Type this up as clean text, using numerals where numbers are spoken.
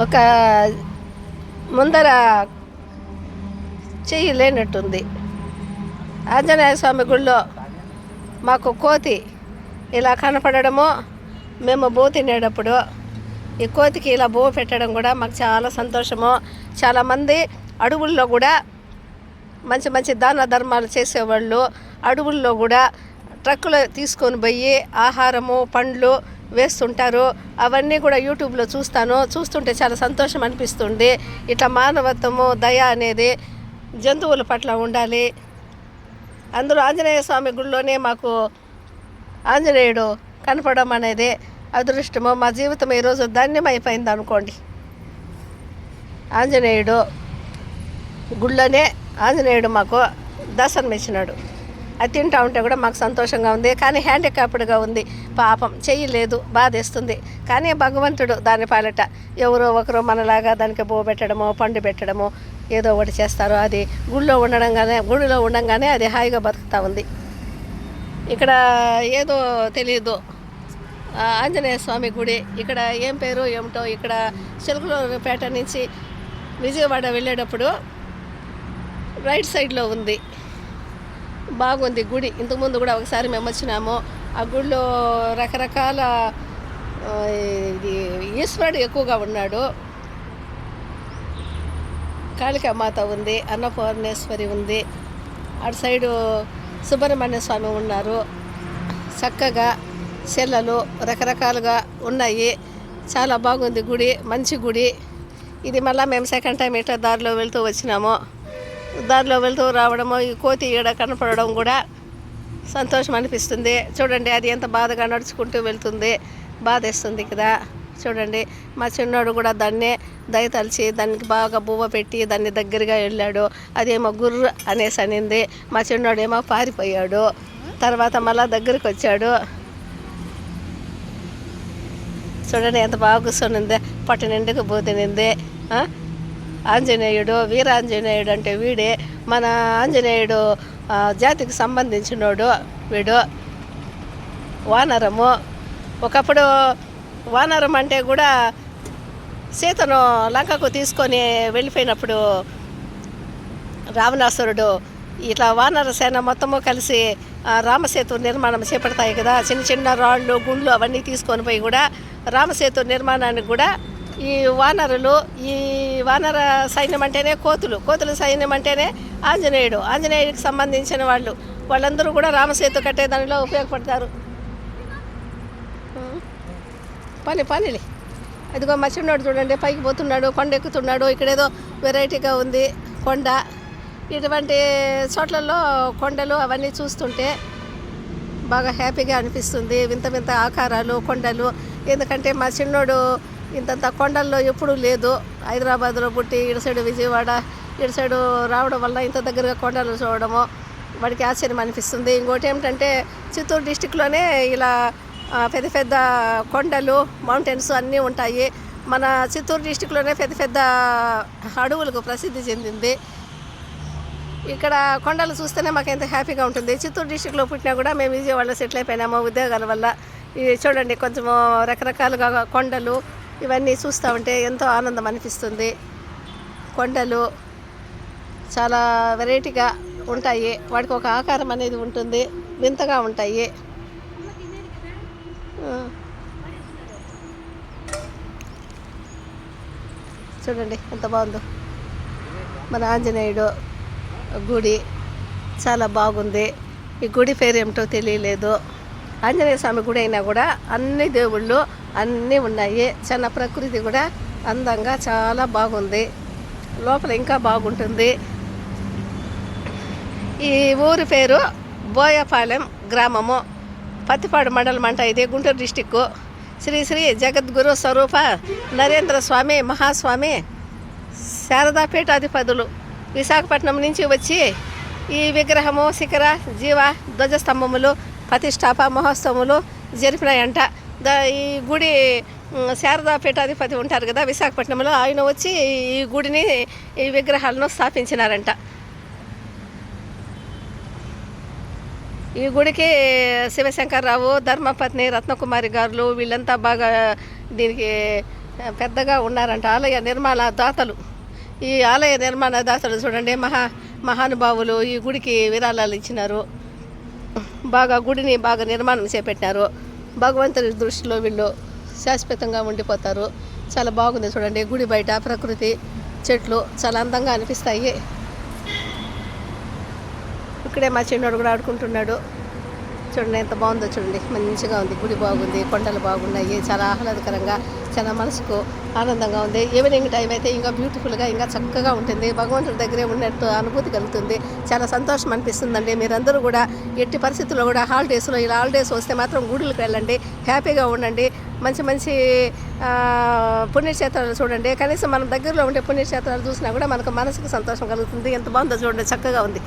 ఒక ముందర చెయ్యి లేనట్టుంది. ఆంజనేయ స్వామి గుళ్ళో మాకు కోతి ఇలా కనపడము, మేము బో తినేటప్పుడు ఈ కోతికి ఇలా బో పెట్టడం కూడా మాకు చాలా సంతోషము. చాలామంది అడవుల్లో కూడా మంచి మంచి దాన ధర్మాలు చేసేవాళ్ళు అడవుల్లో కూడా ట్రక్కులో తీసుకొని పోయి ఆహారము పండ్లు వేస్తుంటారు. అవన్నీ కూడా యూట్యూబ్లో చూస్తుంటే చాలా సంతోషం అనిపిస్తుంది. ఇట్లా మానవత్వము దయ అనేది జంతువుల పట్ల ఉండాలి. అందులో ఆంజనేయ స్వామి గుడిలోనే మాకు ఆంజనేయుడు కనపడడం అనేది అదృష్టము. మా జీవితం ఈరోజు ధన్యమైపోయింది అనుకోండి. ఆంజనేయుడు గుళ్ళోనే ఆంజనేయుడు మాకు దర్శనం ఇచ్చినాడు. అది తింటా ఉంటే కూడా మాకు సంతోషంగా ఉంది. కానీ హ్యాండిక్యాప్డ్గా ఉంది, పాపం చెయ్యి లేదు, బాధేస్తుంది. కానీ భగవంతుడు దాని పాలట ఎవరో ఒకరు మనలాగా దానికి బో పెట్టడము పండు పెట్టడము ఏదో ఒకటి చేస్తారు. అది గుడిలో ఉండంగానే అది హాయిగా బతుకుతూ ఉంది. ఇక్కడ ఏదో తెలియదు ఆంజనేయ స్వామి గుడి. ఇక్కడ ఏం పేరు ఏమిటో. ఇక్కడ చిలకలూరుపేట నుంచి విజయవాడ వెళ్ళేటప్పుడు రైట్ సైడ్లో ఉంది. బాగుంది గుడి. ఇంతకుముందు కూడా ఒకసారి మేము వచ్చినాము. ఆ గుడిలో రకరకాల ఈశ్వరుడు ఎక్కువగా ఉన్నాడు. కాళికామాత ఉంది, అన్నపూర్ణేశ్వరి ఉంది, అటు సైడు సుబ్రహ్మణ్య స్వామి ఉన్నారు. చక్కగా సెల్లలు రకరకాలుగా ఉన్నాయి. చాలా బాగుంది గుడి, మంచి గుడి. ఇది మళ్ళీ మేము సెకండ్ టైం ఇట్లా దారిలో వెళ్తూ వచ్చినాము. దారిలో వెళ్తూ రావడము ఈ కోతి ఈడ కనపడడం కూడా సంతోషం అనిపిస్తుంది. చూడండి అది ఎంత బాధగా నడుచుకుంటూ వెళ్తుంది, బాధేస్తుంది కదా. చూడండి మా చిన్నోడు కూడా దాన్నే దయతలిచి దానికి బాగా బువ్వ పెట్టి దాన్ని దగ్గరగా వెళ్ళాడు. అదేమో గుర్రు అనేసి అనింది. మా చిన్నోడేమో పారిపోయాడు. తర్వాత మళ్ళా దగ్గరికి వచ్చాడు. చూడండి ఎంత బాగా కూర్చొనింది, పట్టు నిండుకు పోతినింది. ఆంజనేయుడు వీరాంజనేయుడు అంటే వీడే. మన ఆంజనేయుడు జాతికి సంబంధించినోడు వీడు. వానరము ఒకప్పుడు వానరం అంటే కూడా సీతను లంకకు తీసుకొని వెళ్ళిపోయినప్పుడు రావణాసురుడు ఇట్లా వానర సేన మొత్తము కలిసి రామసేతు నిర్మాణం చేపడతాయి కదా. చిన్న చిన్న రాళ్ళు గుండ్లు అవన్నీ తీసుకొని పోయి కూడా రామసేతు నిర్మాణానికి కూడా ఈ వానర సైన్యం అంటేనే కోతుల సైన్యం అంటేనే ఆంజనేయుడికి సంబంధించిన వాళ్ళందరూ కూడా రామసేతు కట్టే దానిలో ఉపయోగపడతారు. పనిలే అదిగో మా చిన్నోడు చూడండి పైకి పోతున్నాడు, కొండ ఎక్కుతున్నాడు. ఇక్కడేదో వెరైటీగా ఉంది కొండ. ఇటువంటి చోట్లలో కొండలు అవన్నీ చూస్తుంటే బాగా హ్యాపీగా అనిపిస్తుంది. వింత వింత ఆకారాలు కొండలు. ఎందుకంటే మా చిన్నోడు ఇంతంత కొండల్లో ఎప్పుడూ లేదు. హైదరాబాద్లో పుట్టి ఇటు సైడు విజయవాడ ఇటు సైడు రావడం వల్ల ఇంత దగ్గరగా కొండలు చూడడము వాడికి ఆశ్చర్యం అనిపిస్తుంది. ఇంకోటి ఏమిటంటే చిత్తూరు డిస్టిక్లోనే ఇలా పెద్ద పెద్ద కొండలు మౌంటైన్స్ అన్నీ ఉంటాయి. మన చిత్తూరు డిస్టిక్లోనే పెద్ద పెద్ద అడవులకు ప్రసిద్ధి చెందింది. ఇక్కడ కొండలు చూస్తేనే మాకు ఎంత హ్యాపీగా ఉంటుంది. చిత్తూరు డిస్టిక్లో పుట్టినా కూడా మేము విజయవాడలో సెటిల్ అయిపోయినాము ఉద్యోగాల వల్ల. ఇది చూడండి కొంచెము రకరకాలుగా కొండలు ఇవన్నీ చూస్తూ ఉంటే ఎంతో ఆనందం అనిపిస్తుంది. కొండలు చాలా వెరైటీగా ఉంటాయి. వాడికి ఒక ఆకారం అనేది ఉంటుంది, వింతగా ఉంటాయి. చూడండి ఎంత బాగుందో మన ఆంజనేయుడు గుడి. చాలా బాగుంది. ఈ గుడి పేరు ఏమిటో తెలియలేదు. ఆంజనేయ స్వామి గుడి అయినా కూడా అన్ని దేవుళ్ళు అన్నీ ఉన్నాయి. చిన్న ప్రకృతి కూడా అందంగా చాలా బాగుంది. లోపల ఇంకా బాగుంటుంది. ఈ ఊరి పేరు బోయపాలెం గ్రామము, పత్తిపాడు మండలం అంట. ఇది గుంటూరు డిస్టిక్కు. శ్రీ శ్రీ జగద్గురు స్వరూప నరేంద్ర స్వామి మహాస్వామి శారదా పీఠాధిపతులు విశాఖపట్నం నుంచి వచ్చి ఈ విగ్రహము శిఖర జీవ ధ్వజస్తంభములు ప్రతిష్టాప మహోత్సవములు జరిపినాయంట. ఈ గుడి శారదా పీఠాధిపతి ఉంటారు కదా విశాఖపట్నంలో, ఆయన వచ్చి ఈ గుడిని ఈ విగ్రహాలను స్థాపించినారంట. ఈ గుడికి శివశంకర్రావు ధర్మపత్ని రత్నకుమారి గారులు వీళ్ళంతా బాగా దీనికి పెద్దగా ఉన్నారంట ఆలయ నిర్మాణ దాతలు. ఈ ఆలయ నిర్మాణ దాతలు చూడండి మహానుభావులు ఈ గుడికి విరాళాలు ఇచ్చినారు. బాగా గుడిని బాగా నిర్మాణం చేపట్టినారు. భగవంతుని దృష్టిలో వీళ్ళు శాశ్వతంగా ఉండిపోతారు. చాలా బాగుంది చూడండి. గుడి బయట ప్రకృతి చెట్లు చాలా అందంగా అనిపిస్తాయి. ఇక్కడే మా చిన్నోడు కూడా ఆడుకుంటున్నాడు. చూడండి ఎంత బాగుందో చూడండి. మంచిగా ఉంది. గుడి బాగుంది, కొండలు బాగున్నాయి, చాలా ఆహ్లాదకరంగా, చాలా మనసుకు ఆనందంగా ఉంది. ఈవినింగ్ టైం అయితే ఇంకా బ్యూటిఫుల్గా ఇంకా చక్కగా ఉంటుంది. భగవంతుడి దగ్గరే ఉన్నట్టు అనుభూతి కలుగుతుంది. చాలా సంతోషం అనిపిస్తుందండి. మీరందరూ కూడా ఎట్టి పరిస్థితుల్లో కూడా హాలిడేస్లో ఇలా హాలిడేస్ వస్తే మాత్రం గుడులకు వెళ్ళండి, హ్యాపీగా ఉండండి. మంచి మంచి పుణ్యక్షేత్రాలు చూడండి. కనీసం మనం దగ్గరలో ఉండే పుణ్యక్షేత్రాలు చూసినా కూడా మనకు మనసుకు సంతోషం కలుగుతుంది. ఎంత బాగుందో చూడండి, చక్కగా ఉంది.